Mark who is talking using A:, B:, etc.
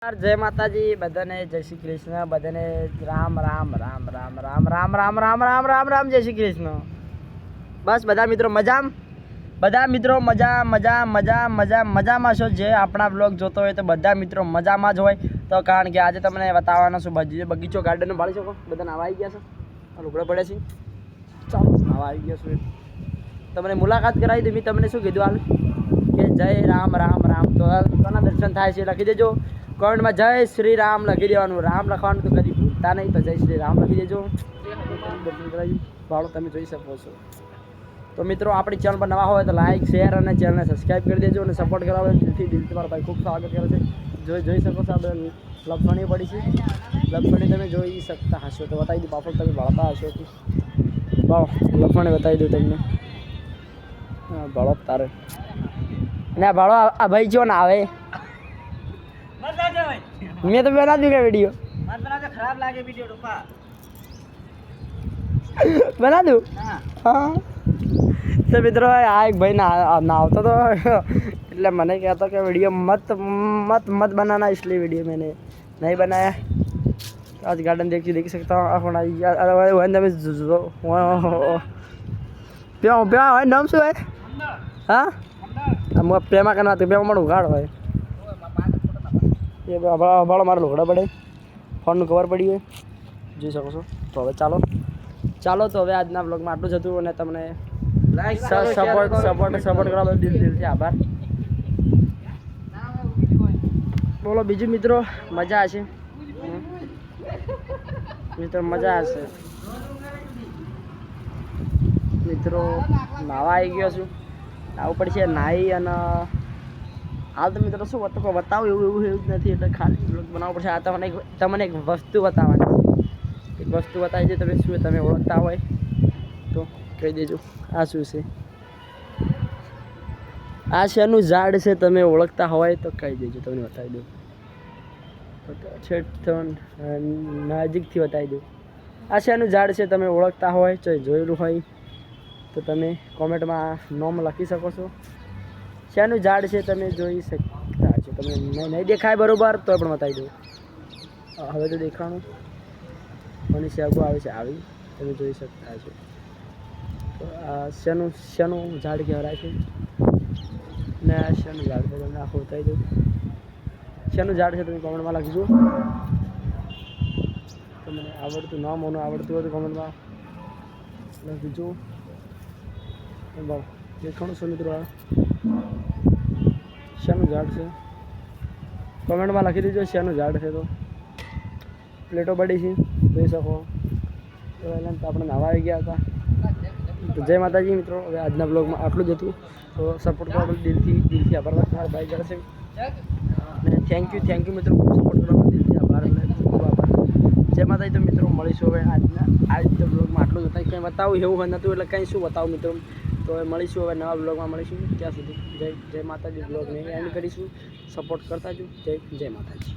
A: जय माताजी बधाने जय श्री कृष्ण बधाने राम राम राम राम राम राम राम राम राम राम राम जय श्री कृष्ण। बस बधा मित्रों मजा बधा मित्रों मजा मजा मजा मजा मजा में छो। जे अपना ब्लॉग जोतो हो तो बधा मित्रों मजा में ज होय। तो कारण के आज तमने बतावानो छुं बगीचो गार्डन में भाड़ी शको बधा नावा आई गया छे लुगड़ा पड़े छे चालो नावा आई गया छे तमने मुलाकात कराई दी। मैं तमने शुं कीधुं हाल के जय राम राम राम तो कोना दर्शन थाय छे लखी देजो कमेंट में जय श्री राम लखी देवानुं। राम लखवानुं तो कभी भूलता नहीं तो जय श्री राम लखी देजो। दर्शन कराई भाड़ो तमे जोई शको छो। तो मित्रों अपनी चैनल पर नवा हो तो लाइक शेर और चैनल ने सब्सक्राइब कर देजो और सपोर्ट करावो। दिल मारा भाई खूब स्वागत करे छे। जोई शको छो आपणे लपसणी पड़ी छे लपसणी तमे जोई सकता हशो तो बताई दो पापड़ तमे भाळता हशो कि बाळो लपसणी बताई दो तमने भाळो तारे ना भाड़ो आ भाई जो ना आवे मैं तो बना दूंगा वीडियो मत बना दे खराब लागे वीडियो रूपा बना दूं हाँ। तो मित्रों आ एक भाई ना आवता तो એટલે મને કહેતો કે वीडियो मत मत मत बनाना इसलिए वीडियो मैंने नहीं बनाया। आज गार्डन देख सकता हूँ अपना प्या प्या नाम शू है हाँ हम प्रेमा करना तो प्रेमा मारू उगाड़ है ये बाड़ो मारे लुगड़ा पड़े फोन कवर पड़ी है જોઈ શકો છો। તો હવે ચાલો તો હવે આજના વ્લોગમાં આટલું જ હતું અને તમને લાઈક સપોર્ટ કરવા બદલ દિલથી આભાર। બોલો બીજું મિત્રો મજા હશે મિત્રો મજા હશે મિત્રો નાવા આવી ગયો છું આવું પડશે નાહી અને हाल तो मित्रों शू बताओ એવું નથી એટલે ખાલી બ્લોગ બનાવવો પડશે। આ તમને એક વસ્તુ બતાવવાની એક વસ્તુ બતાવી દે તમે શું તમે ઓળખતા હોય તો કહી દેજો। આ શું છે આ શેનું ઝાડ છે તમે ઓળખતા હોય તો કહી દેજો તમને બતાવી દઉં છેટ નજીકથી બતાવી દઉં। આ શેનું ઝાડ છે તમે ઓળખતા હોય તો જોયેલું હોય તો તમે કોમેન્ટમાં નામ લખી શકો છો। શેનું ઝાડ છે તમે જોઈ શકતા છો તમને નહીં દેખાય બરોબર તો પણ બતાવી દઉં। હવે તો દેખાણું મને શેગો આવે છે આવી તમે જોઈ શકતા છો। તો આ શેનું ઝાડ કહેવાય છે ને આ શેનું ઝાડ છે તમને આખું બતાવી દઉં। શેનું ઝાડ છે તમે કોમેન્ટમાં લખીજો। તમને આવડતું નામ હોનું આવડતું હોય તો કોમેન્ટમાં લખીજો। દેખાણું છો મિત્રો આ શેનું ઝાડ છે કોમેન્ટમાં લખી દેજો શેનું ઝાડ છે। તો પ્લેટો પડી છે જોઈ શકો તો આપણે નાવા આવી ગયા હતા। તો જય માતાજી મિત્રો હવે આજના બ્લોગમાં આટલું જ હતું। તો સપોર્ટ કરવા બદલ દિલથી આભાર મારા ભાઈ જશે અને થેન્ક યુ મિત્રો ખૂબ સપોર્ટ કરવા બદલ દિલથી આભાર અને ખૂબ આભાર। જય માતાજી। તો મિત્રો મળીશું હવે આજ બ્લોગમાં આટલું જ હતા। કંઈ બતાવું એવું હોય નહોતું એટલે કંઈ શું બતાવું મિત્રો। તો મળીશું હવે નવા બ્લોગમાં મળીશું ત્યાં સુધી જય માતાજી। બ્લોગને એન્ડ કરીશું સપોર્ટ કરતા જો જય માતાજી।